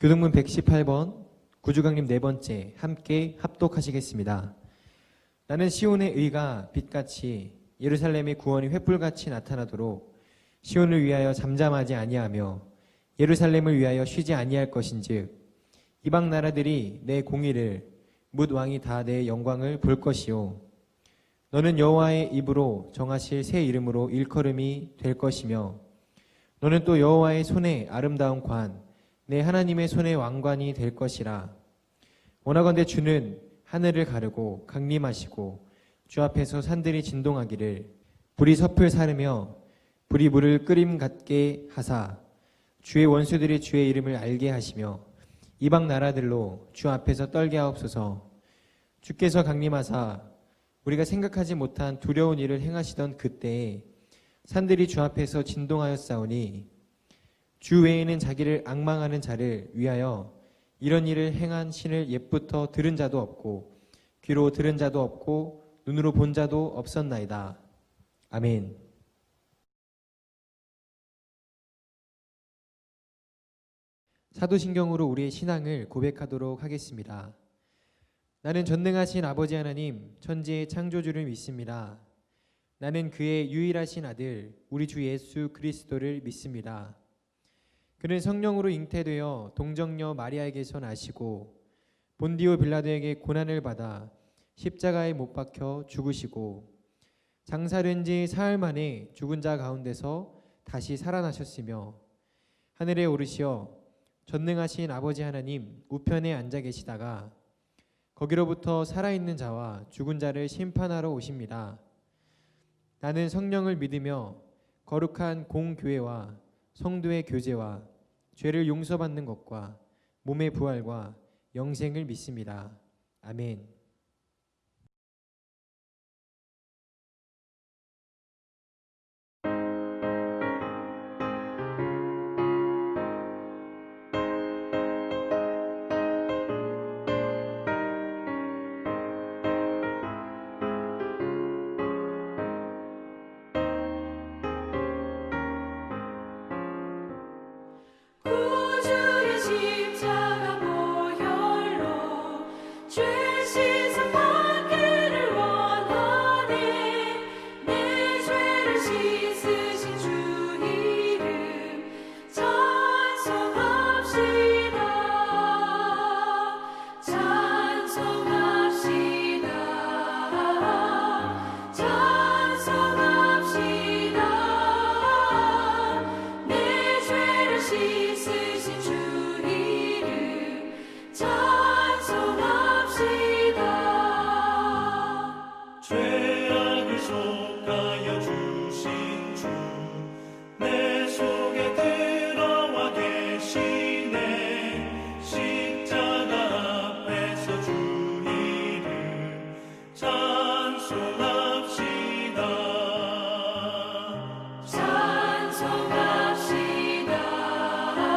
교동문 118번 구주강림 네 번째 함께 합독하시겠습니다. 나는 시온의 의가 빛같이 예루살렘의 구원이 횃불같이 나타나도록 시온을 위하여 잠잠하지 아니하며 예루살렘을 위하여 쉬지 아니할 것인즉 이방 나라들이 내 공의를 뭇 왕이 다 내 영광을 볼 것이요 너는 여호와의 입으로 정하실 새 이름으로 일컬음이 될 것이며 너는 또 여호와의 손에 아름다운 관 내 하나님의 손의 왕관이 될 것이라. 원하건대 주는 하늘을 가르고 강림하시고 주 앞에서 산들이 진동하기를 불이 섭을 사르며 불이 물을 끓임 같게 하사 주의 원수들이 주의 이름을 알게 하시며 이방 나라들로 주 앞에서 떨게 하옵소서. 주께서 강림하사 우리가 생각하지 못한 두려운 일을 행하시던 그때에 산들이 주 앞에서 진동하였사오니 주 외에는 자기를 앙망하는 자를 위하여 이런 일을 행한 신을 옛부터 들은 자도 없고 귀로 들은 자도 없고 눈으로 본 자도 없었나이다. 아멘. 사도신경으로 우리의 신앙을 고백하도록 하겠습니다. 나는 전능하신 아버지 하나님 천지의 창조주를 믿습니다. 나는 그의 유일하신 아들 우리 주 예수 그리스도를 믿습니다. 그는 성령으로 잉태되어 동정녀 마리아에게서 나시고 본디오 빌라도에게 고난을 받아 십자가에 못 박혀 죽으시고 장사된 지 사흘 만에 죽은 자 가운데서 다시 살아나셨으며 하늘에 오르시어 전능하신 아버지 하나님 우편에 앉아 계시다가 거기로부터 살아있는 자와 죽은 자를 심판하러 오십니다. 나는 성령을 믿으며 거룩한 공교회와 성도의 교제와 죄를 용서받는 것과 몸의 부활과 영생을 믿습니다. 아멘. 찬송합시다.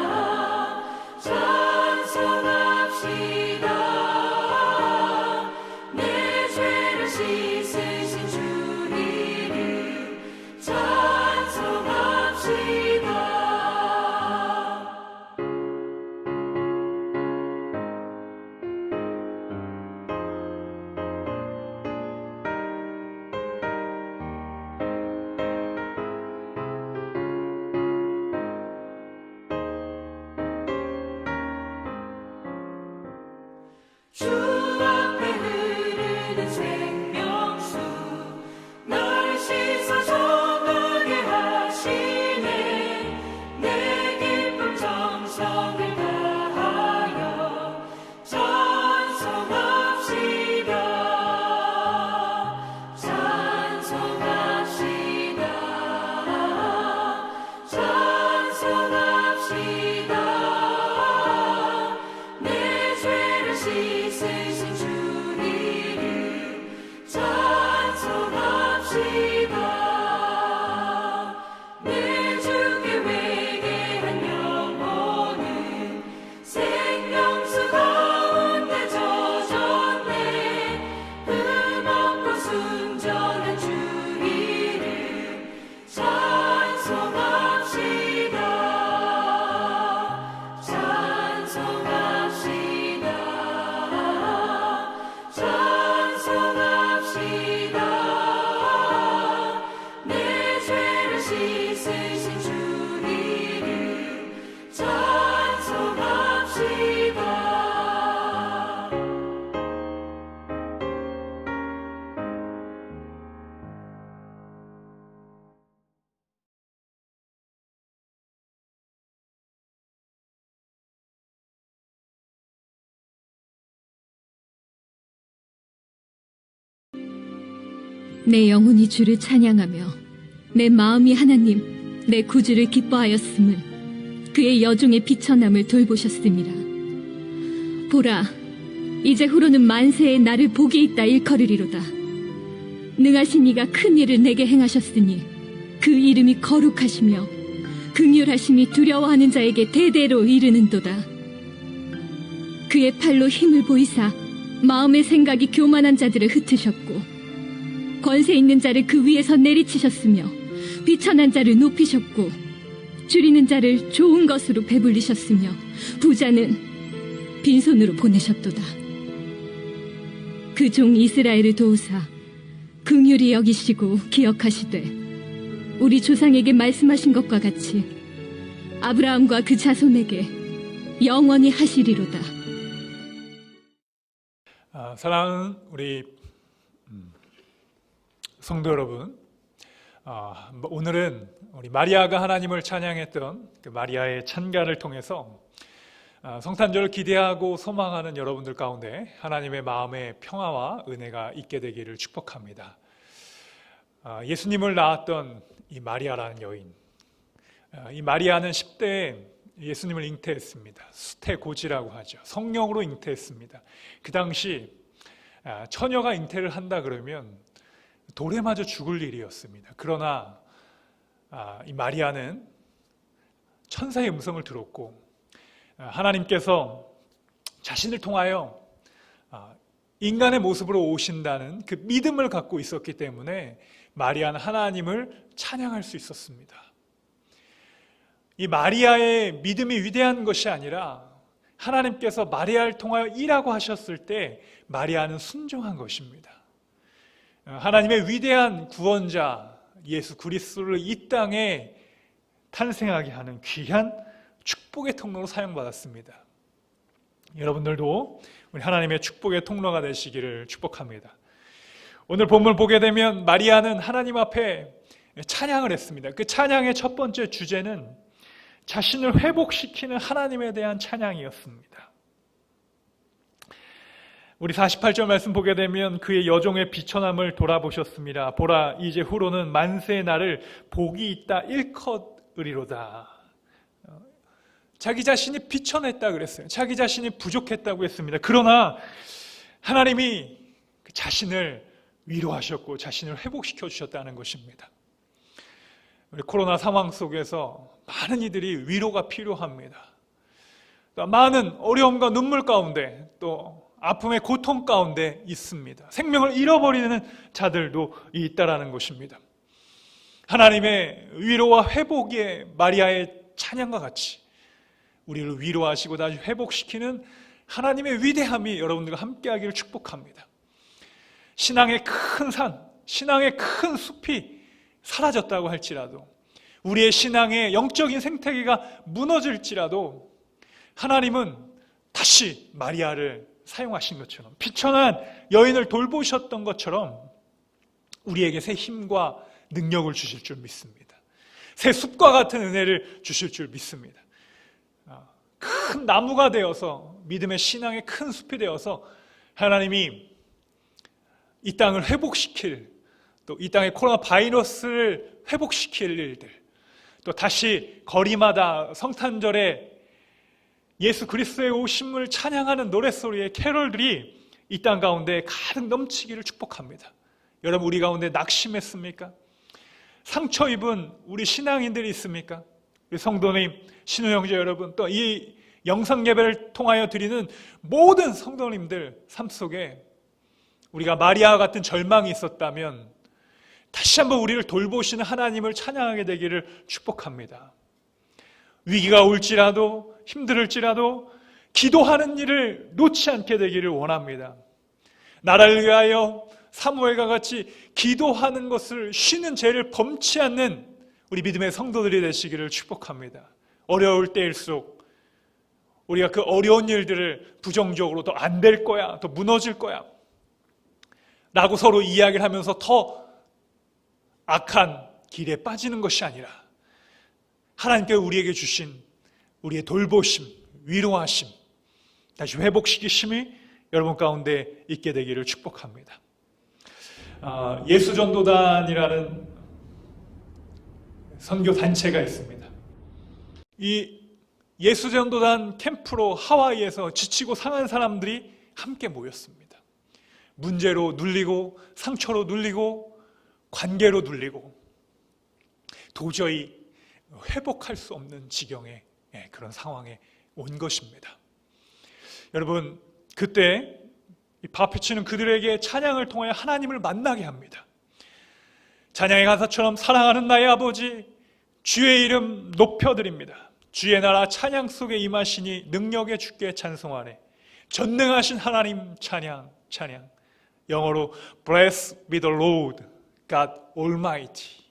내 영혼이 주를 찬양하며 내 마음이 하나님 내 구주를 기뻐하였음을 그의 여종의 비천함을 돌보셨음이라. 보라, 이제 후로는 만세에 나를 복이 있다 일컬으리로다. 능하신 이가 큰 일을 내게 행하셨으니 그 이름이 거룩하시며 긍휼하심이 두려워하는 자에게 대대로 이르는도다. 그의 팔로 힘을 보이사 마음의 생각이 교만한 자들을 흩으셨고 권세 있는 자를 그 위에서 내리치셨으며 비천한 자를 높이셨고 줄이는 자를 좋은 것으로 배불리셨으며 부자는 빈손으로 보내셨도다. 그 종 이스라엘을 도우사 긍휼히 여기시고 기억하시되 우리 조상에게 말씀하신 것과 같이 아브라함과 그 자손에게 영원히 하시리로다. 사랑하는 우리 성도 여러분, 오늘은 우리 마리아가 하나님을 찬양했던 그 마리아의 찬가를 통해서 성탄절을 기대하고 소망하는 여러분들 가운데 하나님의 마음의 평화와 은혜가 있게 되기를 축복합니다. 예수님을 낳았던 이 마리아라는 여인, 이 마리아는 10대에 예수님을 잉태했습니다. 수태고지라고 하죠. 성령으로 잉태했습니다. 그 당시 처녀가 잉태를 한다 그러면 돌에 맞아 죽을 일이었습니다. 그러나 이 마리아는 천사의 음성을 들었고 하나님께서 자신을 통하여 인간의 모습으로 오신다는 그 믿음을 갖고 있었기 때문에 마리아는 하나님을 찬양할 수 있었습니다. 이 마리아의 믿음이 위대한 것이 아니라 하나님께서 마리아를 통하여 일하고 하셨을 때 마리아는 순종한 것입니다. 하나님의 위대한 구원자 예수 그리스도를 이 땅에 탄생하게 하는 귀한 축복의 통로로 사용받았습니다. 여러분들도 우리 하나님의 축복의 통로가 되시기를 축복합니다. 오늘 본문을 보게 되면 마리아는 하나님 앞에 찬양을 했습니다. 그 찬양의 첫 번째 주제는 자신을 회복시키는 하나님에 대한 찬양이었습니다. 우리 48절 말씀 보게 되면 그의 여종의 비천함을 돌아보셨습니다. 보라, 이제 후로는 만세의 날을 복이 있다 일컫으리로다. 자기 자신이 비천했다 그랬어요. 자기 자신이 부족했다고 했습니다. 그러나 하나님이 그 자신을 위로하셨고 자신을 회복시켜 주셨다는 것입니다. 우리 코로나 상황 속에서 많은 이들이 위로가 필요합니다. 또 많은 어려움과 눈물 가운데 또 아픔의 고통 가운데 있습니다. 생명을 잃어버리는 자들도 있다라는 것입니다. 하나님의 위로와 회복의 마리아의 찬양과 같이 우리를 위로하시고 다시 회복시키는 하나님의 위대함이 여러분들과 함께하기를 축복합니다. 신앙의 큰 산, 신앙의 큰 숲이 사라졌다고 할지라도 우리의 신앙의 영적인 생태계가 무너질지라도 하나님은 다시 마리아를 사용하신 것처럼 비천한 여인을 돌보셨던 것처럼 우리에게 새 힘과 능력을 주실 줄 믿습니다. 새 숲과 같은 은혜를 주실 줄 믿습니다. 큰 나무가 되어서 믿음의 신앙의 큰 숲이 되어서 하나님이 이 땅을 회복시킬, 또 이 땅의 코로나 바이러스를 회복시킬 일들, 또 다시 거리마다 성탄절에 예수 그리스도의 오심을 찬양하는 노랫소리의 캐럴들이 이 땅 가운데 가득 넘치기를 축복합니다. 여러분, 우리 가운데 낙심했습니까? 상처 입은 우리 신앙인들이 있습니까? 우리 성도님, 신우형제 여러분, 또 이 영상 예배를 통하여 드리는 모든 성도님들 삶 속에 우리가 마리아와 같은 절망이 있었다면 다시 한번 우리를 돌보시는 하나님을 찬양하게 되기를 축복합니다. 위기가 올지라도 힘들을지라도 기도하는 일을 놓지 않게 되기를 원합니다. 나라를 위하여 사무엘과 같이 기도하는 것을 쉬는 죄를 범치 않는 우리 믿음의 성도들이 되시기를 축복합니다. 어려울 때일수록 우리가 그 어려운 일들을 부정적으로 더 안 될 거야, 더 무너질 거야 라고 서로 이야기를 하면서 더 악한 길에 빠지는 것이 아니라 하나님께 우리에게 주신 우리의 돌보심, 위로하심, 다시 회복시키심이 여러분 가운데 있게 되기를 축복합니다. 예수전도단이라는 선교 단체가 있습니다. 이 예수전도단 캠프로 하와이에서 지치고 상한 사람들이 함께 모였습니다. 문제로 눌리고 상처로 눌리고 관계로 눌리고 도저히 회복할 수 없는 지경의 그런 상황에 온 것입니다. 여러분, 그때 이 바피치는 그들에게 찬양을 통하여 하나님을 만나게 합니다. 찬양의 가사처럼 사랑하는 나의 아버지, 주의 이름 높여드립니다. 주의 나라 찬양 속에 임하시니 능력의 주께 찬송하네. 전능하신 하나님 찬양, 찬양. 영어로 Blessed be the Lord God Almighty.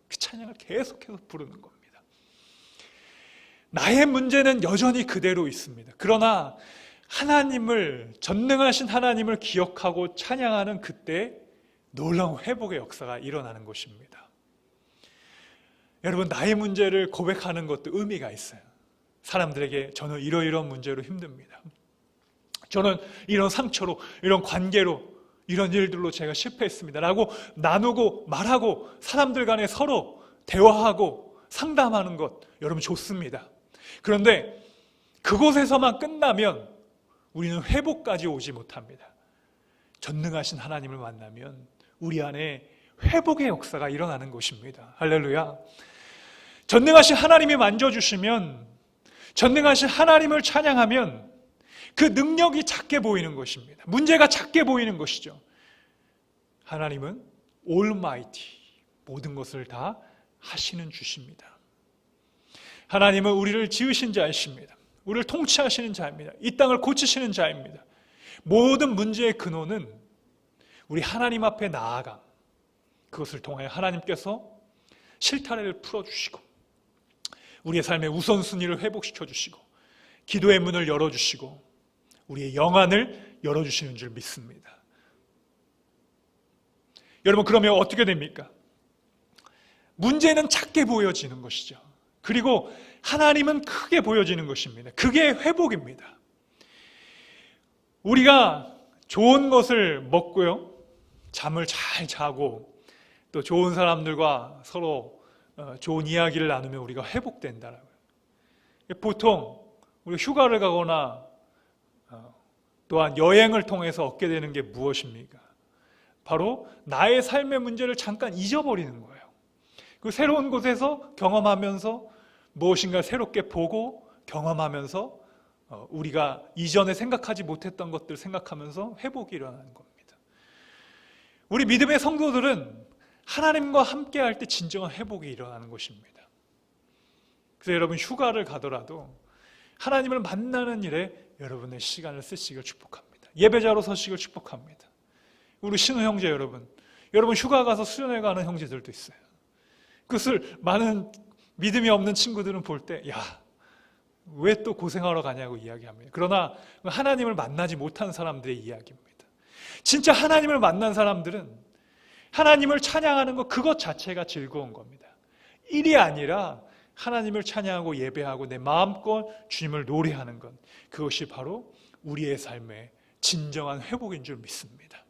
그 찬양을 계속해서 부르는 겁니다. 나의 문제는 여전히 그대로 있습니다. 그러나 하나님을, 전능하신 하나님을 기억하고 찬양하는 그때 놀라운 회복의 역사가 일어나는 것입니다. 여러분, 나의 문제를 고백하는 것도 의미가 있어요. 사람들에게 저는 이러이러한 문제로 힘듭니다. 저는 이런 상처로, 이런 관계로, 이런 일들로 제가 실패했습니다 라고 나누고 말하고 사람들 간에 서로 대화하고 상담하는 것, 여러분 좋습니다. 그런데 그곳에서만 끝나면 우리는 회복까지 오지 못합니다. 전능하신 하나님을 만나면 우리 안에 회복의 역사가 일어나는 것입니다. 할렐루야. 전능하신 하나님이 만져주시면, 전능하신 하나님을 찬양하면 그 능력이 작게 보이는 것입니다. 문제가 작게 보이는 것이죠. 하나님은 Almighty, 모든 것을 다 하시는 주십니다. 하나님은 우리를 지으신 자이십니다. 우리를 통치하시는 자입니다. 이 땅을 고치시는 자입니다. 모든 문제의 근원은 우리 하나님 앞에 나아감, 그것을 통하여 하나님께서 실타래를 풀어주시고 우리의 삶의 우선순위를 회복시켜주시고 기도의 문을 열어주시고 우리의 영안을 열어주시는 줄 믿습니다. 여러분, 그러면 어떻게 됩니까? 문제는 작게 보여지는 것이죠. 그리고 하나님은 크게 보여지는 것입니다. 그게 회복입니다. 우리가 좋은 것을 먹고요, 잠을 잘 자고 또 좋은 사람들과 서로 좋은 이야기를 나누면 우리가 회복된다라고요. 보통 우리 휴가를 가거나 또한 여행을 통해서 얻게 되는 게 무엇입니까? 바로 나의 삶의 문제를 잠깐 잊어버리는 거예요. 그 새로운 곳에서 경험하면서 무엇인가 새롭게 보고 경험하면서 우리가 이전에 생각하지 못했던 것들을 생각하면서 회복이 일어나는 겁니다. 우리 믿음의 성도들은 하나님과 함께 할 때 진정한 회복이 일어나는 것입니다. 그래서 여러분, 휴가를 가더라도 하나님을 만나는 일에 여러분의 시간을 쓰시길 축복합니다. 예배자로 서시길 축복합니다. 우리 신우 형제 여러분 휴가 가서 수련회 가는 형제들도 있어요. 그것을 많은 믿음이 없는 친구들은 볼 때, 야, 왜 또 고생하러 가냐고 이야기합니다. 그러나 하나님을 만나지 못한 사람들의 이야기입니다. 진짜 하나님을 만난 사람들은 하나님을 찬양하는 것, 그것 자체가 즐거운 겁니다. 일이 아니라 하나님을 찬양하고 예배하고 내 마음껏 주님을 노래하는 것, 그것이 바로 우리의 삶의 진정한 회복인 줄 믿습니다.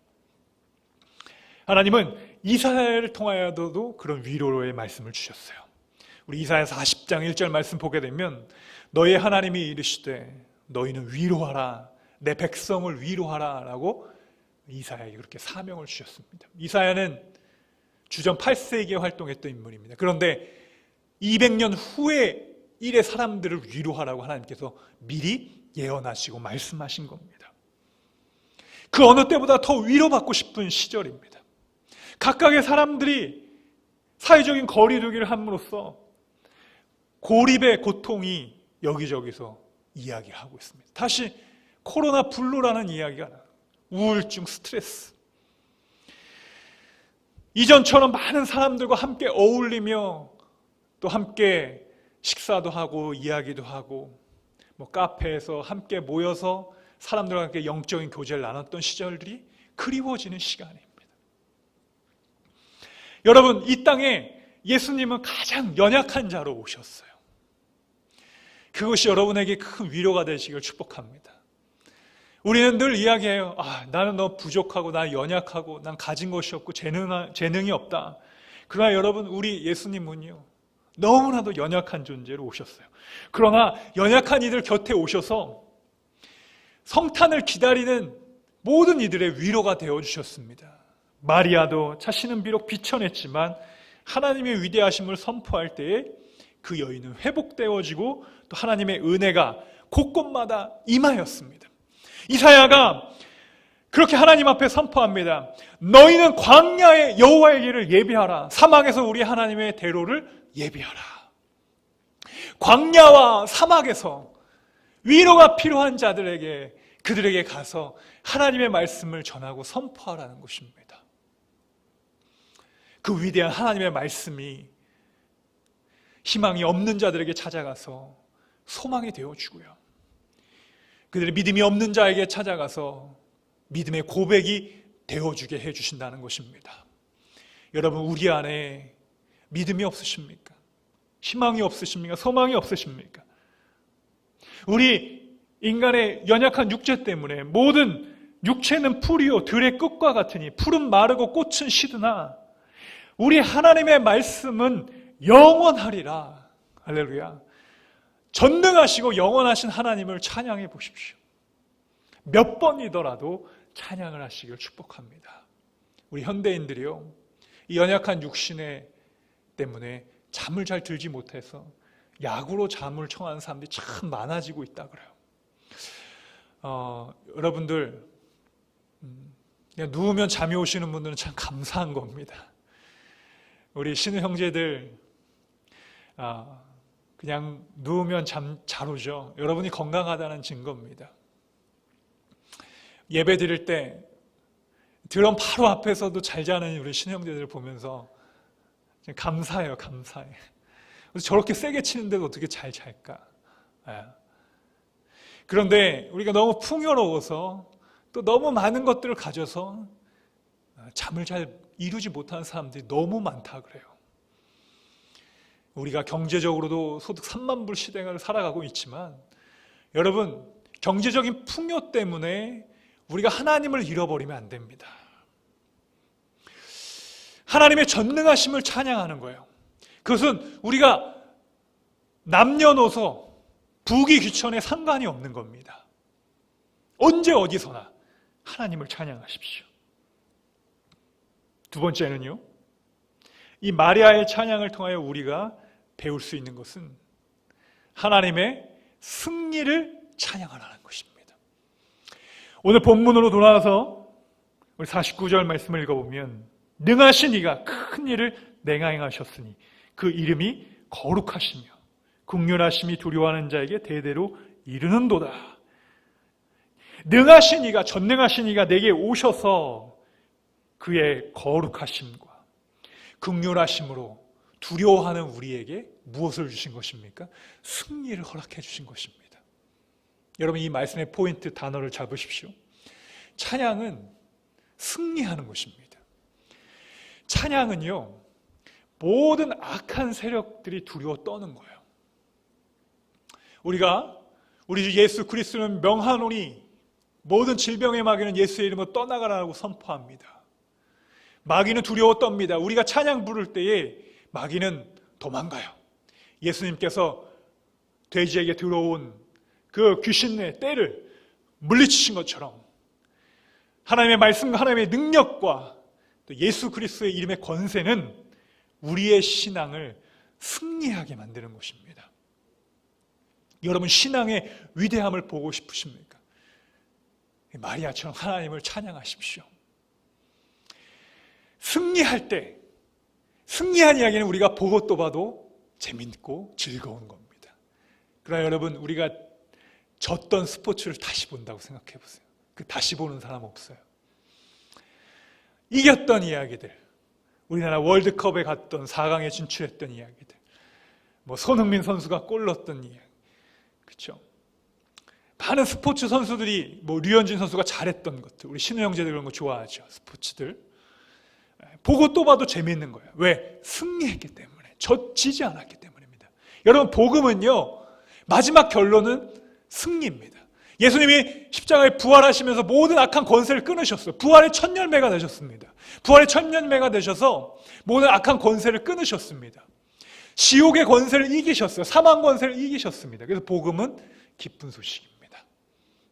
하나님은 이사야를 통하여도 그런 위로의 말씀을 주셨어요. 우리 이사야 40장 1절 말씀 보게 되면 너의 하나님이 이르시되 너희는 위로하라, 내 백성을 위로하라 라고 이사야에게 그렇게 사명을 주셨습니다. 이사야는 주전 8세기에 활동했던 인물입니다. 그런데 200년 후에 일의 사람들을 위로하라고 하나님께서 미리 예언하시고 말씀하신 겁니다. 그 어느 때보다 더 위로받고 싶은 시절입니다. 각각의 사람들이 사회적인 거리두기를 함으로써 고립의 고통이 여기저기서 이야기하고 있습니다. 다시 코로나 블루라는 이야기가 나요. 우울증, 스트레스. 이전처럼 많은 사람들과 함께 어울리며 또 함께 식사도 하고 이야기도 하고 카페에서 함께 모여서 사람들과 함께 영적인 교제를 나눴던 시절들이 그리워지는 시간입니다. 여러분, 이 땅에 예수님은 가장 연약한 자로 오셨어요. 그것이 여러분에게 큰 위로가 되시길 축복합니다. 우리는 늘 이야기해요. 나는 너무 부족하고 난 연약하고 난 가진 것이 없고 재능이 없다. 그러나 여러분, 우리 예수님은요, 너무나도 연약한 존재로 오셨어요. 그러나 연약한 이들 곁에 오셔서 성탄을 기다리는 모든 이들의 위로가 되어주셨습니다. 마리아도 자신은 비록 비천했지만 하나님의 위대하심을 선포할 때에 그 여인은 회복되어지고 또 하나님의 은혜가 곳곳마다 임하였습니다. 이사야가 그렇게 하나님 앞에 선포합니다. 너희는 광야에 여호와의 길을 예비하라. 사막에서 우리 하나님의 대로를 예비하라. 광야와 사막에서 위로가 필요한 자들에게, 그들에게 가서 하나님의 말씀을 전하고 선포하라는 것입니다. 그 위대한 하나님의 말씀이 희망이 없는 자들에게 찾아가서 소망이 되어주고요, 그들의 믿음이 없는 자에게 찾아가서 믿음의 고백이 되어주게 해주신다는 것입니다. 여러분, 우리 안에 믿음이 없으십니까? 희망이 없으십니까? 소망이 없으십니까? 우리 인간의 연약한 육체 때문에 모든 육체는 풀이요 들의 끝과 같으니 풀은 마르고 꽃은 시드나 우리 하나님의 말씀은 영원하리라. 할렐루야. 전능하시고 영원하신 하나님을 찬양해 보십시오. 몇 번이더라도 찬양을 하시길 축복합니다. 우리 현대인들이요, 이 연약한 육신에 때문에 잠을 잘 들지 못해서 약으로 잠을 청하는 사람들이 참 많아지고 있다 그래요. 여러분들, 그냥 누우면 잠이 오시는 분들은 참 감사한 겁니다. 우리 신우 형제들, 그냥 누우면 잠 잘 오죠. 여러분이 건강하다는 증거입니다. 예배 드릴 때 드럼 바로 앞에서도 잘 자는 우리 신우 형제들을 보면서 감사해요. 감사해. 저렇게 세게 치는데도 어떻게 잘 잘까? 그런데 우리가 너무 풍요로워서 또 너무 많은 것들을 가져서 잠을 잘 이루지 못하는 사람들이 너무 많다 그래요. 우리가 경제적으로도 소득 3만 불 시대를 살아가고 있지만 여러분, 경제적인 풍요 때문에 우리가 하나님을 잃어버리면 안 됩니다. 하나님의 전능하심을 찬양하는 거예요. 그것은 우리가 남녀노소 부귀 귀천에 상관이 없는 겁니다. 언제 어디서나 하나님을 찬양하십시오. 두 번째는요, 이 마리아의 찬양을 통하여 우리가 배울 수 있는 것은 하나님의 승리를 찬양하라는 것입니다. 오늘 본문으로 돌아와서 우리 49절 말씀을 읽어보면 능하신 이가 큰 일을 냉행하셨으니 그 이름이 거룩하시며 긍휼하심이 두려워하는 자에게 대대로 이르는도다. 능하신 이가, 전능하신 이가 내게 오셔서 그의 거룩하심과 긍휼하심으로 두려워하는 우리에게 무엇을 주신 것입니까? 승리를 허락해 주신 것입니다. 여러분, 이 말씀의 포인트 단어를 잡으십시오. 찬양은 승리하는 것입니다. 찬양은요, 모든 악한 세력들이 두려워 떠는 거예요. 우리 주 예수 그리스도는 명하노니 모든 질병의 마귀는 예수의 이름으로 떠나가라고 선포합니다. 마귀는 두려워 떱니다. 우리가 찬양 부를 때에 마귀는 도망가요. 예수님께서 돼지에게 들어온 그 귀신의 떼를 물리치신 것처럼 하나님의 말씀과 하나님의 능력과 또 예수 그리스도의 이름의 권세는 우리의 신앙을 승리하게 만드는 것입니다. 여러분, 신앙의 위대함을 보고 싶으십니까? 마리아처럼 하나님을 찬양하십시오. 승리할 때, 승리한 이야기는 우리가 보고 또 봐도 재밌고 즐거운 겁니다. 그러나 여러분, 우리가 졌던 스포츠를 다시 본다고 생각해 보세요. 그 다시 보는 사람 없어요. 이겼던 이야기들, 우리나라 월드컵에 갔던 4강에 진출했던 이야기들, 손흥민 선수가 골 넣었던 이야기, 그렇죠? 많은 스포츠 선수들이 류현진 선수가 잘했던 것들, 우리 신우 형제들 그런 거 좋아하죠. 스포츠들 보고 또 봐도 재미있는 거예요. 왜? 승리했기 때문에, 지지 않았기 때문입니다. 여러분, 복음은요, 마지막 결론은 승리입니다. 예수님이 십자가에 부활하시면서 모든 악한 권세를 끊으셨어요. 부활의 첫 열매가 되셨습니다. 부활의 첫 열매가 되셔서 모든 악한 권세를 끊으셨습니다. 지옥의 권세를 이기셨어요. 사망 권세를 이기셨습니다. 그래서 복음은 기쁜 소식입니다.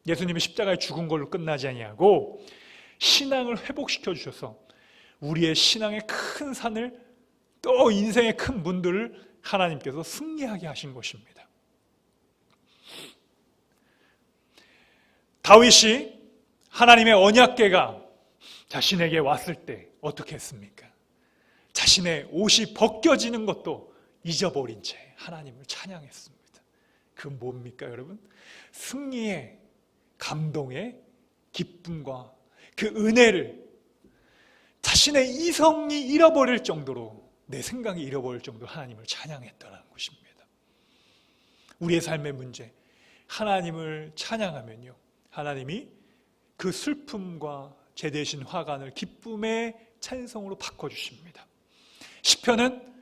예수님이 십자가에 죽은 걸로 끝나지 아니하고 신앙을 회복시켜 주셔서 우리의 신앙의 큰 산을 또 인생의 큰 문들을 하나님께서 승리하게 하신 것입니다. 다윗이 하나님의 언약궤가 자신에게 왔을 때 어떻게 했습니까? 자신의 옷이 벗겨지는 것도 잊어버린 채 하나님을 찬양했습니다. 그 뭡니까 여러분? 승리의 감동의 기쁨과 그 은혜를 자신의 이성이 잃어버릴 정도로, 내 생각이 잃어버릴 정도로 하나님을 찬양했다는 것입니다. 우리의 삶의 문제, 하나님을 찬양하면요, 하나님이 그 슬픔과 제 대신 화관을 기쁨의 찬송으로 바꿔주십니다. 시편은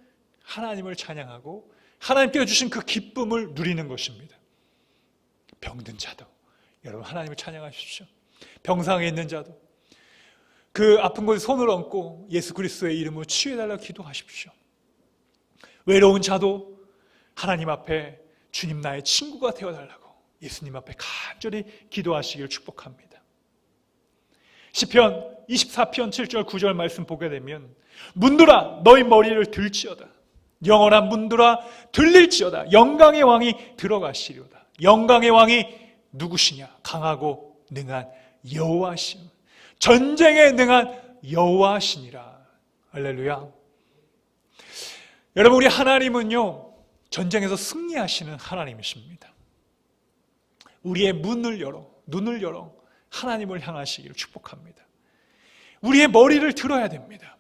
하나님을 찬양하고 하나님께서 주신 그 기쁨을 누리는 것입니다. 병든 자도 여러분 하나님을 찬양하십시오. 병상에 있는 자도 그 아픈 곳에 손을 얹고 예수 그리스도의 이름으로 치유해달라고 기도하십시오. 외로운 자도 하나님 앞에 주님 나의 친구가 되어달라고 예수님 앞에 간절히 기도하시기를 축복합니다. 시편 24편 7절 9절 말씀 보게 되면 문들아 너희 머리를 들지어다. 영원한 문들아 들릴지어다. 영광의 왕이 들어가시리로다. 영광의 왕이 누구시냐? 강하고 능한 여호와시니 전쟁에 능한 여호와시니라. 할렐루야. 여러분, 우리 하나님은요 전쟁에서 승리하시는 하나님이십니다. 우리의 눈을 열어 하나님을 향하시기를 축복합니다. 우리의 머리를 들어야 됩니다.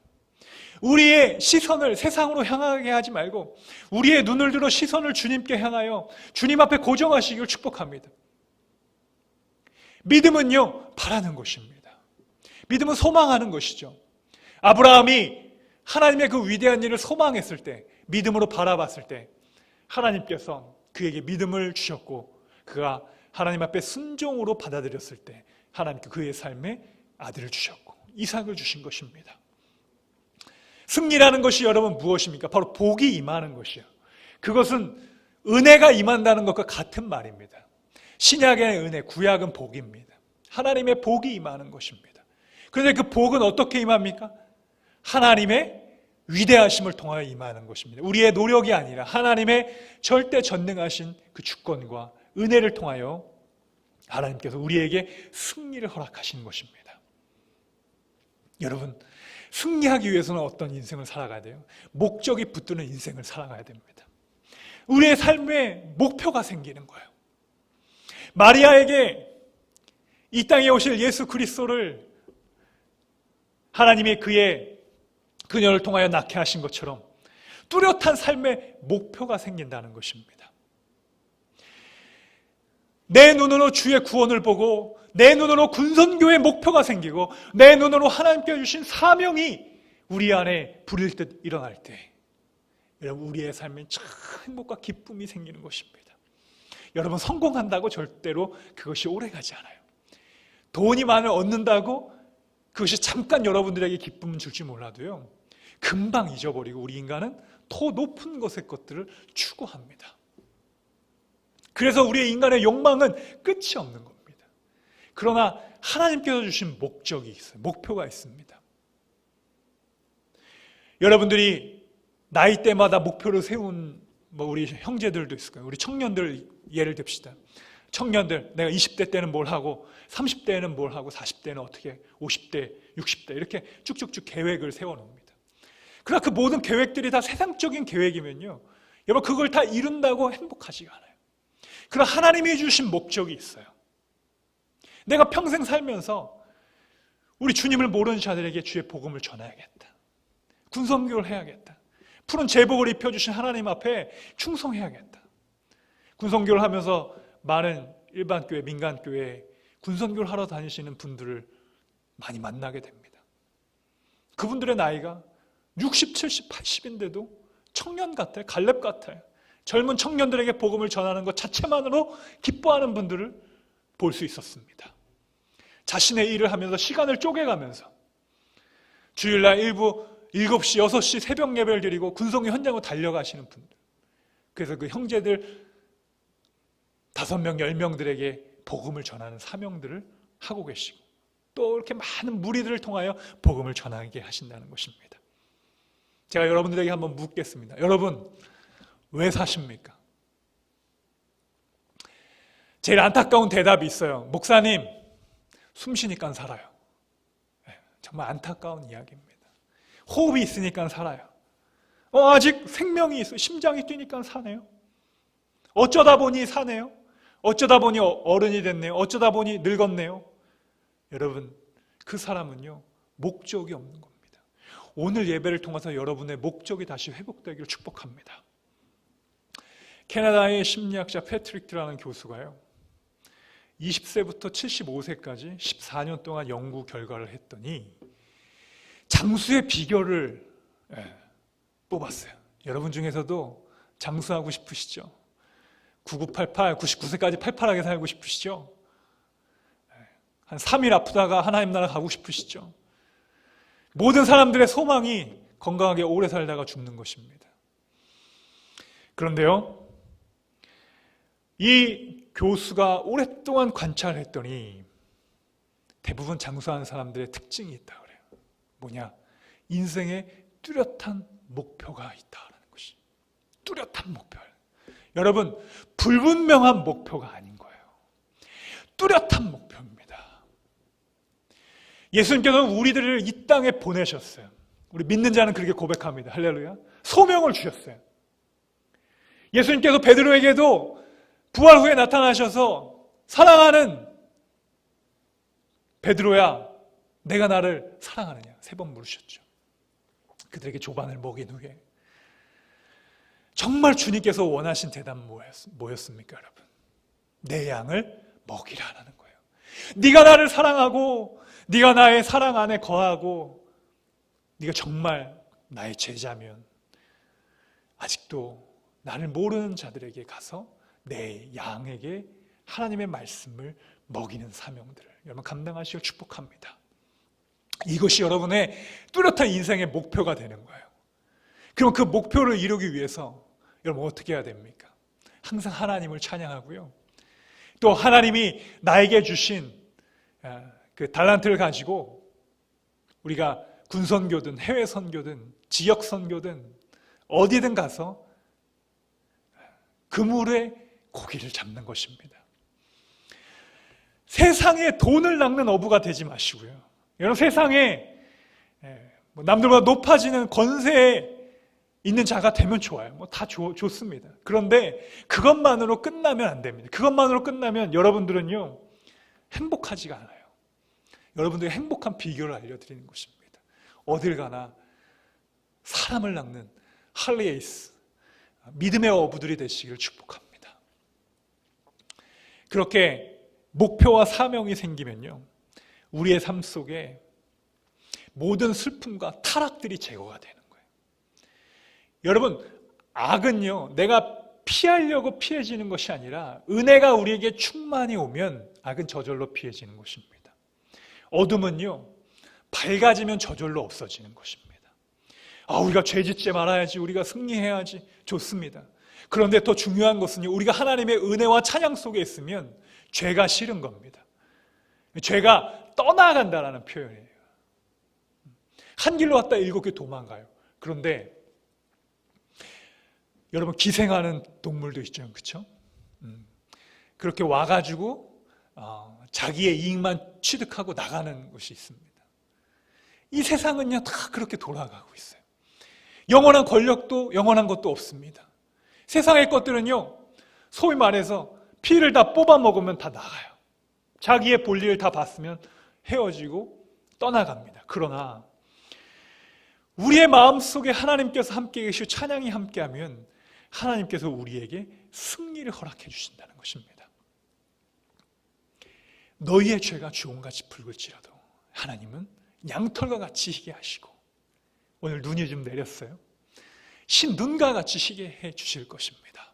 우리의 시선을 세상으로 향하게 하지 말고 우리의 눈을 들어 시선을 주님께 향하여 주님 앞에 고정하시기를 축복합니다. 믿음은요 바라는 것입니다. 믿음은 소망하는 것이죠. 아브라함이 하나님의 그 위대한 일을 소망했을 때, 믿음으로 바라봤을 때 하나님께서 그에게 믿음을 주셨고 그가 하나님 앞에 순종으로 받아들였을 때 하나님께 그의 삶에 아들을 주셨고 이삭을 주신 것입니다. 승리라는 것이 여러분 무엇입니까? 바로 복이 임하는 것이요. 그것은 은혜가 임한다는 것과 같은 말입니다. 신약의 은혜, 구약은 복입니다. 하나님의 복이 임하는 것입니다. 그런데 그 복은 어떻게 임합니까? 하나님의 위대하심을 통하여 임하는 것입니다. 우리의 노력이 아니라 하나님의 절대 전능하신 그 주권과 은혜를 통하여 하나님께서 우리에게 승리를 허락하시는 것입니다. 여러분, 승리하기 위해서는 어떤 인생을 살아가야 돼요? 목적이 붙드는 인생을 살아가야 됩니다. 우리의 삶에 목표가 생기는 거예요. 마리아에게 이 땅에 오실 예수 그리스도를 하나님이 그녀를 통하여 낳게 하신 것처럼 뚜렷한 삶의 목표가 생긴다는 것입니다. 내 눈으로 주의 구원을 보고 내 눈으로 군선교의 목표가 생기고 내 눈으로 하나님께 주신 사명이 우리 안에 불일 듯 일어날 때 여러분 우리의 삶에 참 행복과 기쁨이 생기는 것입니다. 여러분 성공한다고 절대로 그것이 오래가지 않아요. 돈이 많이 얻는다고 그것이 잠깐 여러분들에게 기쁨을 줄지 몰라도요 금방 잊어버리고 우리 인간은 더 높은 것의 것들을 추구합니다. 그래서 우리의 인간의 욕망은 끝이 없는 겁니다. 그러나 하나님께서 주신 목적이 있어요. 목표가 있습니다. 여러분들이 나이대마다 목표를 세운 우리 형제들도 있을 거예요. 우리 청년들 예를 듭시다. 청년들, 내가 20대 때는 뭘 하고 30대에는 뭘 하고 40대는 어떻게 50대, 60대 이렇게 쭉쭉쭉 계획을 세워놓습니다. 그러나 그 모든 계획들이 다 세상적인 계획이면요 여러분 그걸 다 이룬다고 행복하지가 않아요. 그러나 하나님이 주신 목적이 있어요. 내가 평생 살면서 우리 주님을 모르는 자들에게 주의 복음을 전해야겠다. 군선교를 해야겠다. 푸른 제복을 입혀주신 하나님 앞에 충성해야겠다. 군선교를 하면서 많은 일반 교회, 민간 교회 군선교를 하러 다니시는 분들을 많이 만나게 됩니다. 그분들의 나이가 60, 70, 80인데도 청년 같아요. 갈렙 같아요. 젊은 청년들에게 복음을 전하는 것 자체만으로 기뻐하는 분들을 볼 수 있었습니다. 자신의 일을 하면서 시간을 쪼개가면서 주일날 일부 7시, 6시 새벽 예배를 드리고 군성의 현장으로 달려가시는 분들. 그래서 그 형제들 5명, 10명들에게 복음을 전하는 사명들을 하고 계시고 또 이렇게 많은 무리들을 통하여 복음을 전하게 하신다는 것입니다. 제가 여러분들에게 한번 묻겠습니다. 여러분, 왜 사십니까? 제일 안타까운 대답이 있어요. 목사님, 숨 쉬니까 살아요. 정말 안타까운 이야기입니다. 호흡이 있으니까 살아요. 아직 생명이 있어요. 심장이 뛰니까 사네요. 어쩌다 보니 사네요. 어쩌다 보니 어른이 됐네요. 어쩌다 보니 늙었네요. 여러분, 그 사람은요, 목적이 없는 겁니다. 오늘 예배를 통해서 여러분의 목적이 다시 회복되기를 축복합니다. 캐나다의 심리학자 패트릭트라는 교수가요, 20세부터 75세까지 14년 동안 연구 결과를 했더니 장수의 비결을 뽑았어요. 여러분 중에서도 장수하고 싶으시죠? 9988, 99세까지 팔팔하게 살고 싶으시죠? 한 3일 아프다가 하나님 나라 가고 싶으시죠? 모든 사람들의 소망이 건강하게 오래 살다가 죽는 것입니다. 그런데요, 이 교수가 오랫동안 관찰했더니 대부분 장수하는 사람들의 특징이 있다 그래요. 뭐냐? 인생에 뚜렷한 목표가 있다는 것이. 뚜렷한 목표. 여러분, 불분명한 목표가 아닌 거예요. 뚜렷한 목표입니다. 예수님께서는 우리들을 이 땅에 보내셨어요. 우리 믿는 자는 그렇게 고백합니다. 할렐루야. 소명을 주셨어요. 예수님께서 베드로에게도 부활 후에 나타나셔서 사랑하는 베드로야, 내가 나를 사랑하느냐 3번 물으셨죠. 그들에게 조반을 먹인 후에 정말 주님께서 원하신 대답 뭐였습니까, 여러분? 내 양을 먹이라는 거예요. 네가 나를 사랑하고 네가 나의 사랑 안에 거하고 네가 정말 나의 제자면 아직도 나를 모르는 자들에게 가서 내 양에게 하나님의 말씀을 먹이는 사명들을 여러분 감당하시길 축복합니다. 이것이 여러분의 뚜렷한 인생의 목표가 되는 거예요. 그럼 그 목표를 이루기 위해서 여러분 어떻게 해야 됩니까? 항상 하나님을 찬양하고요. 또 하나님이 나에게 주신 그 달란트를 가지고 우리가 군선교든 해외 선교든 지역 선교든 어디든 가서 그물에 고기를 잡는 것입니다. 세상에 돈을 낚는 어부가 되지 마시고요. 여러분, 세상에 남들보다 높아지는 권세에 있는 자가 되면 좋아요. 다 좋습니다. 그런데 그것만으로 끝나면 안 됩니다. 그것만으로 끝나면 여러분들은요, 행복하지가 않아요. 여러분들의 행복한 비결을 알려드리는 것입니다. 어딜 가나 사람을 낚는 할리에이스, 믿음의 어부들이 되시기를 축복합니다. 그렇게 목표와 사명이 생기면요, 우리의 삶 속에 모든 슬픔과 타락들이 제거가 되는 거예요. 여러분, 악은요, 내가 피하려고 피해지는 것이 아니라 은혜가 우리에게 충만히 오면 악은 저절로 피해지는 것입니다. 어둠은요, 밝아지면 저절로 없어지는 것입니다. 우리가 죄 짓지 말아야지, 우리가 승리해야지, 좋습니다. 그런데 더 중요한 것은요, 우리가 하나님의 은혜와 찬양 속에 있으면 죄가 싫은 겁니다. 죄가 떠나간다라는 표현이에요. 한 길로 왔다 7개 도망가요. 그런데 여러분, 기생하는 동물도 있죠, 그렇죠? 그렇게 와가지고 자기의 이익만 취득하고 나가는 것이 있습니다. 이 세상은요, 다 그렇게 돌아가고 있어요. 영원한 권력도 영원한 것도 없습니다. 세상의 것들은요, 소위 말해서 피를 다 뽑아 먹으면 다 나가요. 자기의 볼일을 다 봤으면 헤어지고 떠나갑니다. 그러나 우리의 마음속에 하나님께서 함께 계시고 찬양이 함께하면 하나님께서 우리에게 승리를 허락해 주신다는 것입니다. 너희의 죄가 주홍같이 붉을지라도 하나님은 양털과 같이 희게 하시고, 오늘 눈이 좀 내렸어요. 신눈과 같이 희게 해 주실 것입니다.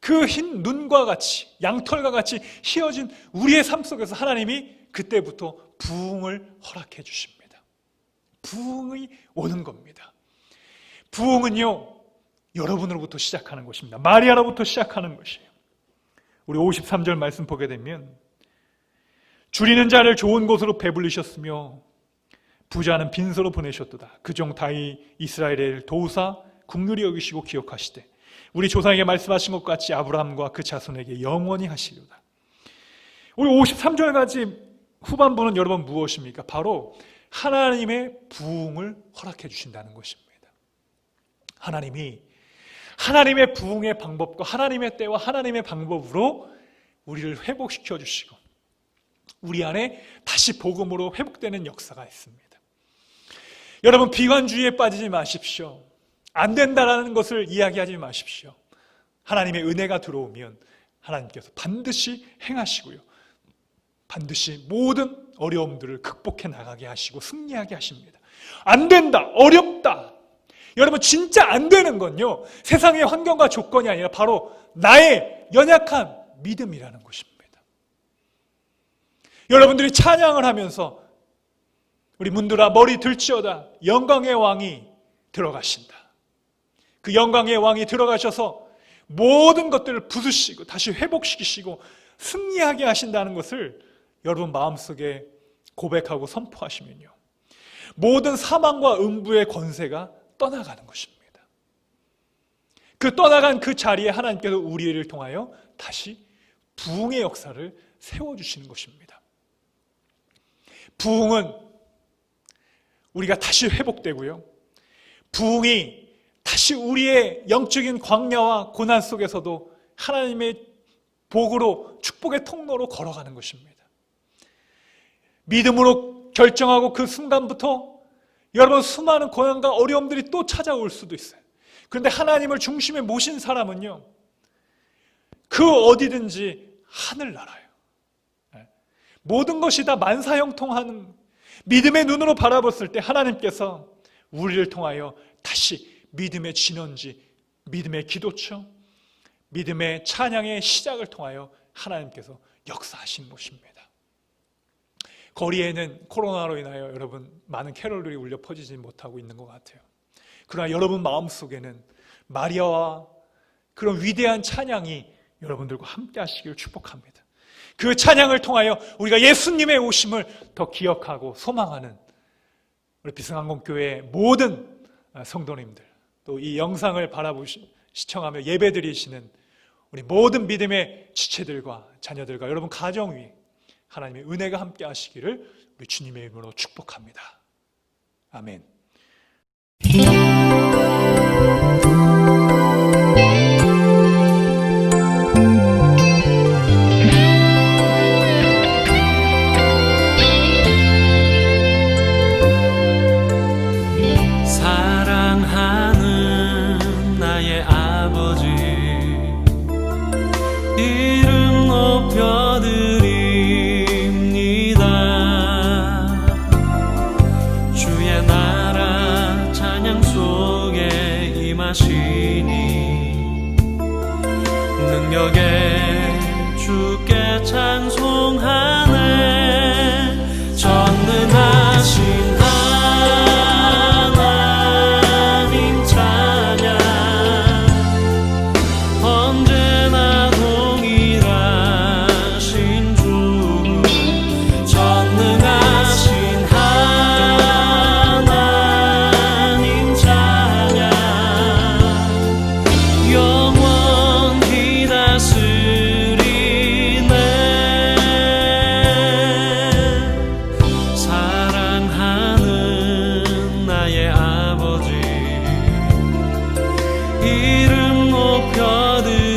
그 흰 눈과 같이, 양털과 같이 휘어진 우리의 삶 속에서 하나님이 그때부터 부흥을 허락해 주십니다. 부흥이 오는 겁니다. 부흥은요, 여러분으로부터 시작하는 것입니다. 마리아로부터 시작하는 것이에요. 우리 53절 말씀 보게 되면 줄이는 자를 좋은 곳으로 배불리셨으며 부자는 빈소로 보내셨도다. 그 종 다윗 이스라엘을 도우사 긍휼히 여기시고 기억하시되 우리 조상에게 말씀하신 것 같이 아브라함과 그 자손에게 영원히 하시리로다. 우리 53절까지 후반부는 여러분 무엇입니까? 바로 하나님의 부흥을 허락해 주신다는 것입니다. 하나님이 하나님의 부흥의 방법과 하나님의 때와 하나님의 방법으로 우리를 회복시켜 주시고 우리 안에 다시 복음으로 회복되는 역사가 있습니다. 여러분, 비관주의에 빠지지 마십시오. 안 된다라는 것을 이야기하지 마십시오. 하나님의 은혜가 들어오면 하나님께서 반드시 행하시고요, 반드시 모든 어려움들을 극복해 나가게 하시고 승리하게 하십니다. 안 된다, 어렵다. 여러분, 진짜 안 되는 건요, 세상의 환경과 조건이 아니라 바로 나의 연약한 믿음이라는 것입니다. 여러분들이 찬양을 하면서 우리 문들아 머리 들지어다, 영광의 왕이 들어가신다. 그 영광의 왕이 들어가셔서 모든 것들을 부수시고 다시 회복시키시고 승리하게 하신다는 것을 여러분 마음속에 고백하고 선포하시면요, 모든 사망과 음부의 권세가 떠나가는 것입니다. 그 떠나간 그 자리에 하나님께서 우리를 통하여 다시 부흥의 역사를 세워주시는 것입니다. 부흥은 우리가 다시 회복되고요, 부흥이 다시 우리의 영적인 광야와 고난 속에서도 하나님의 복으로, 축복의 통로로 걸어가는 것입니다. 믿음으로 결정하고 그 순간부터 여러분 수많은 고난과 어려움들이 또 찾아올 수도 있어요. 그런데 하나님을 중심에 모신 사람은요, 그 어디든지 하늘나라예요. 모든 것이 다 만사형통하는 믿음의 눈으로 바라봤을 때 하나님께서 우리를 통하여 다시 믿음의 진원지, 믿음의 기도처, 믿음의 찬양의 시작을 통하여 하나님께서 역사하시는 것입니다. 거리에는 코로나로 인하여 여러분 많은 캐롤들이 울려 퍼지지 못하고 있는 것 같아요. 그러나 여러분 마음속에는 마리아와 그런 위대한 찬양이 여러분들과 함께 하시기를 축복합니다. 그 찬양을 통하여 우리가 예수님의 오심을 더 기억하고 소망하는 우리 비승항공교회의 모든 성도님들, 또 이 영상을 시청하며 예배드리시는 우리 모든 믿음의 지체들과 자녀들과 여러분 가정 위에 하나님의 은혜가 함께 하시기를 우리 주님의 이름으로 축복합니다. 아멘. 사랑하는 나의 아버지, 이름 높여드립니다. 주의 나라 찬양 속에 임하시니 능력에 주께 찬송하네. 전능하신 하나님 찬양, 언제나 동일하신 주, 전능하신 하나님 찬양, 영원히 다스리네. 사랑하는 나의 아버지, 이름 높여드립니다.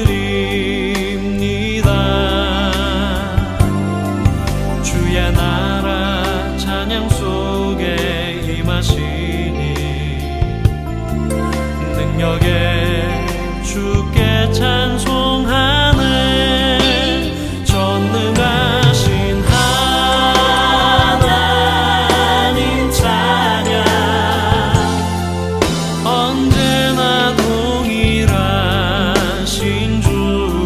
주의 나라 찬양 속에 임하시니 능력에 주께 찬송하네. 전능하신 하나님 찬양, 언제나 동일하신 주,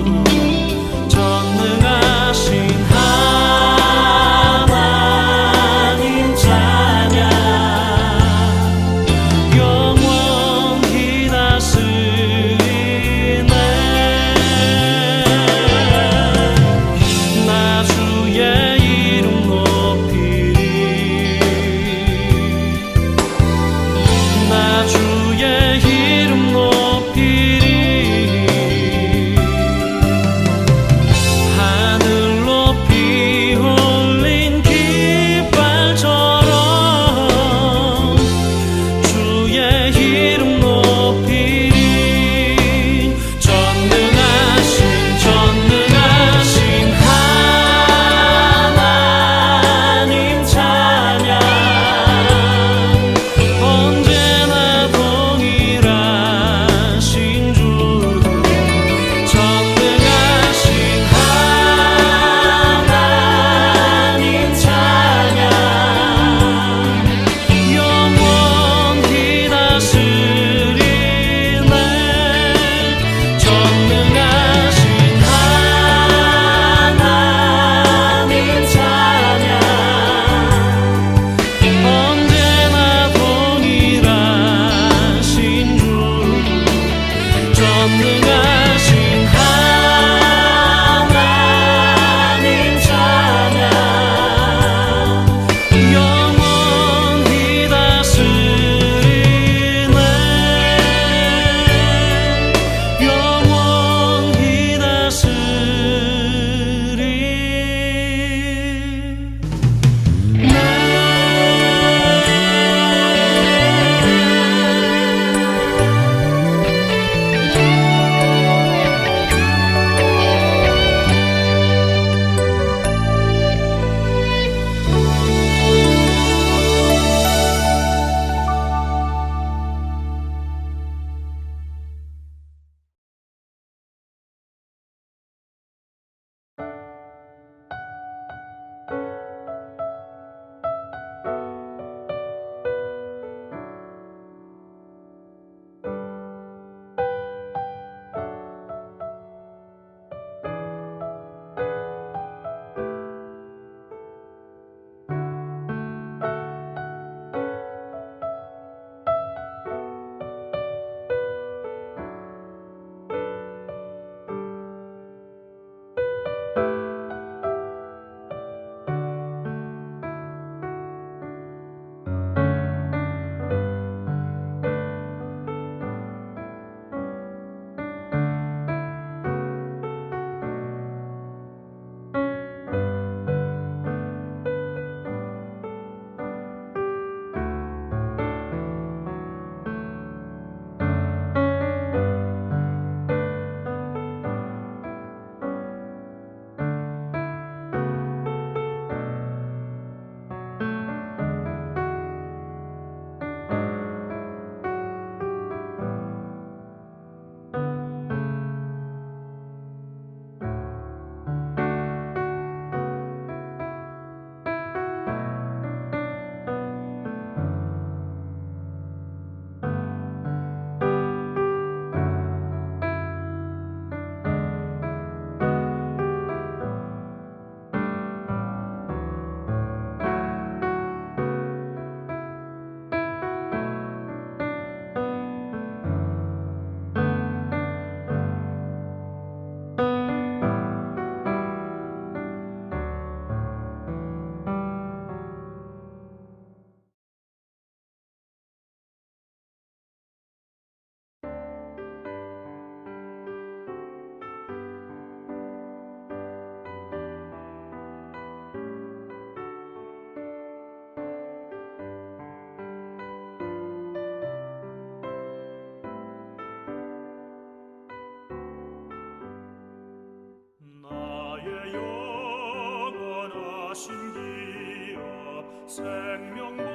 신기하 생명보다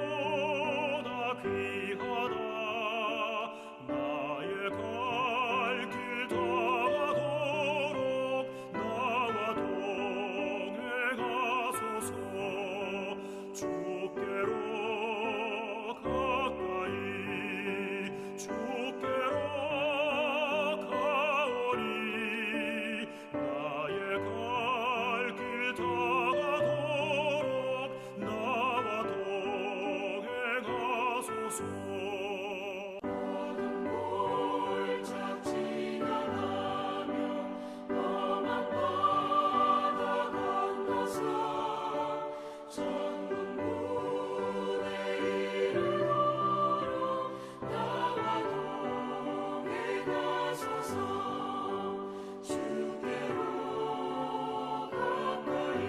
귀하다 나의 갈 길 다가도록 나와 동행하소서 주께로 가까이 주께로 가오리 나의 갈 길 다가도록 나와 동행하소서 어둠 골짝 지나가며 험한 바다 건너서 천국문에 이르도록 나와 동행하소서 주께로 가까이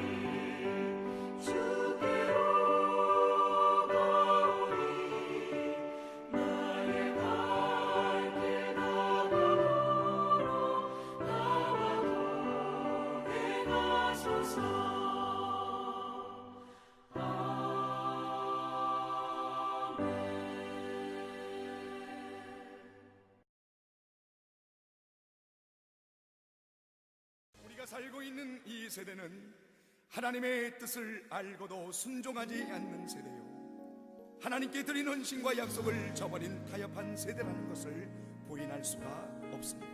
주께로 가오리 나의 갈 길 다가도록 나와 동행하소서 우리가 살고 있는 이 세대는 하나님의 뜻을 알고도 순종하지 않는 세대요. 하나님께 드리는 신과 약속을 저버린 타협한 세대라는 것을 부인할 수가 없습니다.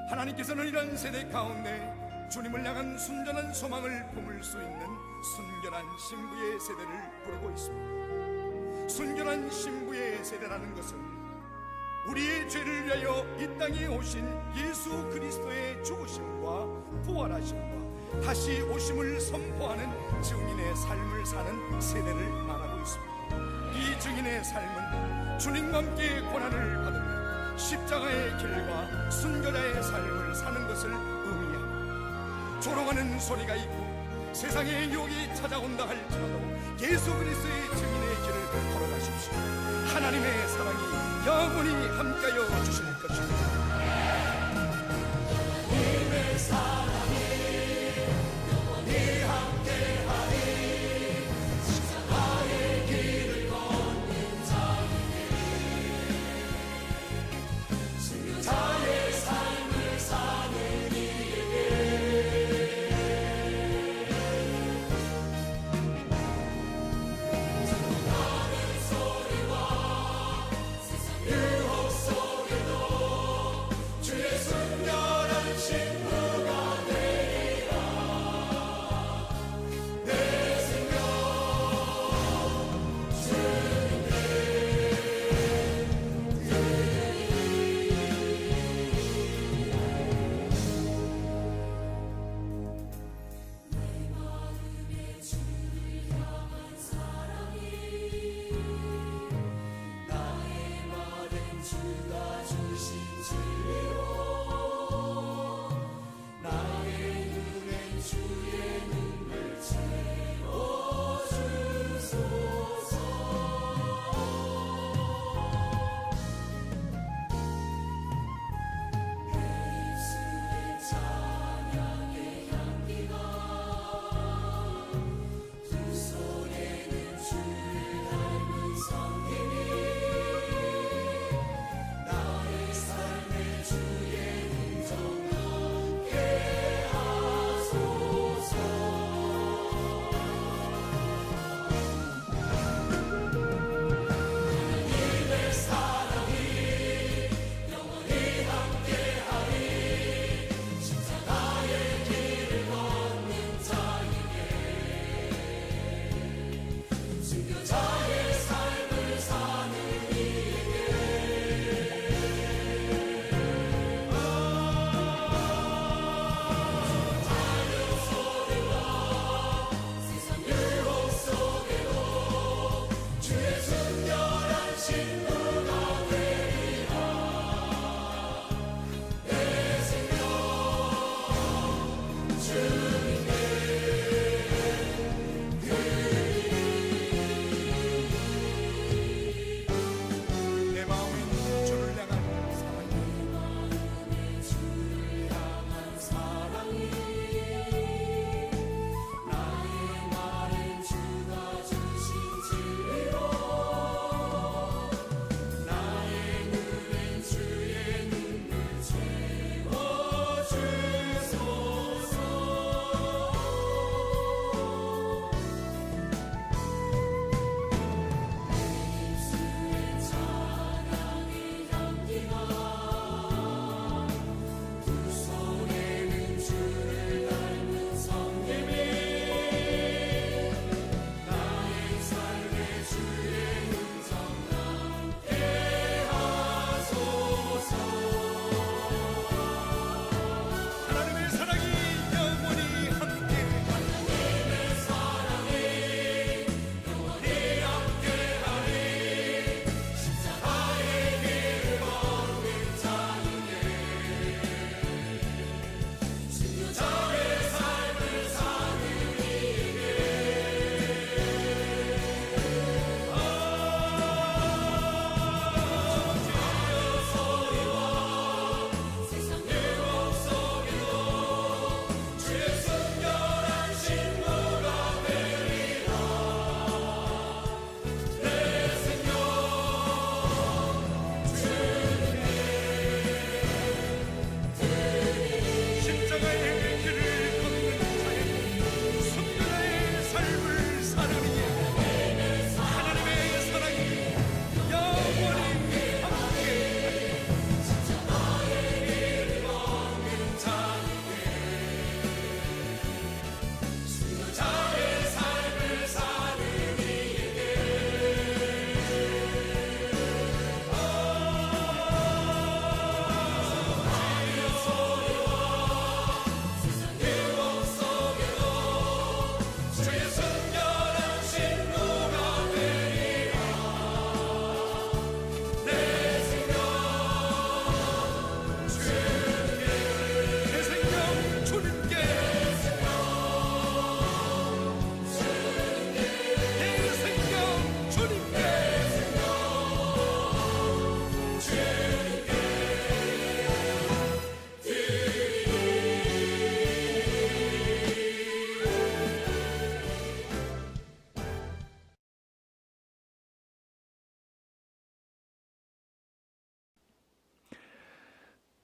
하나님께서는 이런 세대 가운데 주님을 향한 순전한 소망을 품을 수 있는 순결한 신부의 세대를 부르고 있습니다. 순결한 신부의 세대라는 것은 우리의 죄를 위하여 이 땅에 오신 예수 그리스도의 죽으심과 부활하심과 다시 오심을 선포하는 증인의 삶을 사는 세대를 말하고 있습니다. 이 증인의 삶은 주님과 함께 고난을 받으며 십자가의 길과 순결의 삶을 사는 것을 의미합니다. 조롱하는 소리가 있고 세상의 유혹이 찾아온다 할지라도 예수 그리스도의 증인의 길을 걸어가십시오. 하나님의 사랑이 영원히 함께하여 주실 것입니다. 하나님의 사랑이 영원히 함께하리. 십자가의 길을 걷는 자에게 순교자의 삶을 사는 이에게 소리와 세상 유혹 속에도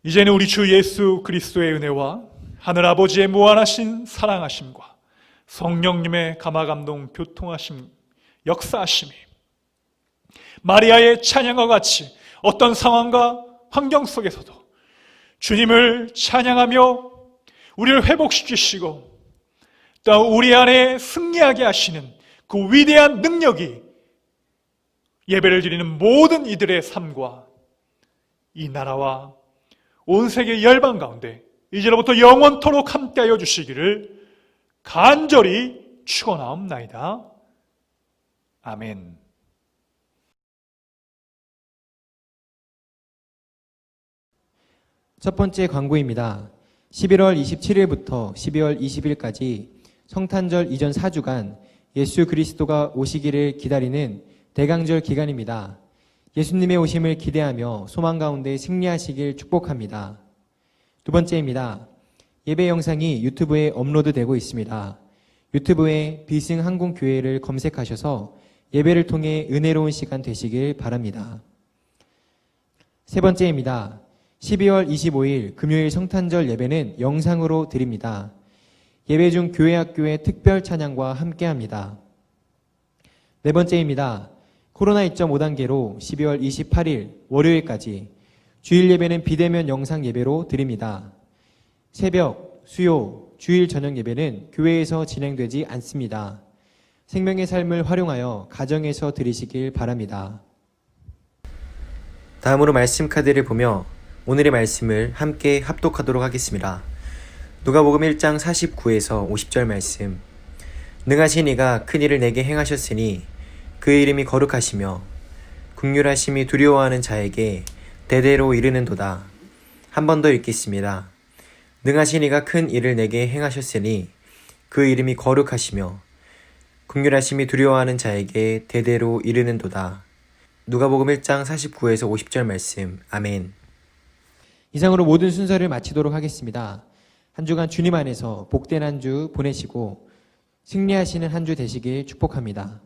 이제는 우리 주 예수 그리스도의 은혜와 하늘 아버지의 무한하신 사랑하심과 성령님의 감화감동 교통하심 역사하심이 마리아의 찬양과 같이 어떤 상황과 환경 속에서도 주님을 찬양하며 우리를 회복시키시고 또 우리 안에 승리하게 하시는 그 위대한 능력이 예배를 드리는 모든 이들의 삶과 이 나라와 온 세계 열방 가운데 이제로부터 영원토록 함께하여 주시기를 간절히 축원하옵나이다. 아멘. 첫 번째 광고입니다. 11월 27일부터 12월 20일까지 성탄절 이전 4주간 예수 그리스도가 오시기를 기다리는 대강절 기간입니다. 예수님의 오심을 기대하며 소망 가운데 승리하시길 축복합니다. 두 번째입니다. 예배 영상이 유튜브에 업로드되고 있습니다. 유튜브에 비승항공교회를 검색하셔서 예배를 통해 은혜로운 시간 되시길 바랍니다. 세 번째입니다. 12월 25일 금요일 성탄절 예배는 영상으로 드립니다. 예배 중 교회학교의 특별 찬양과 함께합니다. 네 번째입니다. 코로나 2.5단계로 12월 28일 월요일까지 주일 예배는 비대면 영상 예배로 드립니다. 새벽, 수요, 주일 저녁 예배는 교회에서 진행되지 않습니다. 생명의 삶을 활용하여 가정에서 드리시길 바랍니다. 다음으로 말씀 카드를 보며 오늘의 말씀을 함께 합독하도록 하겠습니다. 누가복음 1장 49에서 50절 말씀. 능하신 이가 큰 일을 내게 행하셨으니 그의 이름이 거룩하시며 긍휼하심이 두려워하는 자에게 대대로 이르는도다. 한 번 더 읽겠습니다. 능하신 이가 큰 일을 내게 행하셨으니 그 이름이 거룩하시며 긍휼하심이 두려워하는 자에게 대대로 이르는도다. 누가복음 1장 49에서 50절 말씀. 아멘. 이상으로 모든 순서를 마치도록 하겠습니다. 한 주간 주님 안에서 복된 한 주 보내시고 승리하시는 한 주 되시길 축복합니다.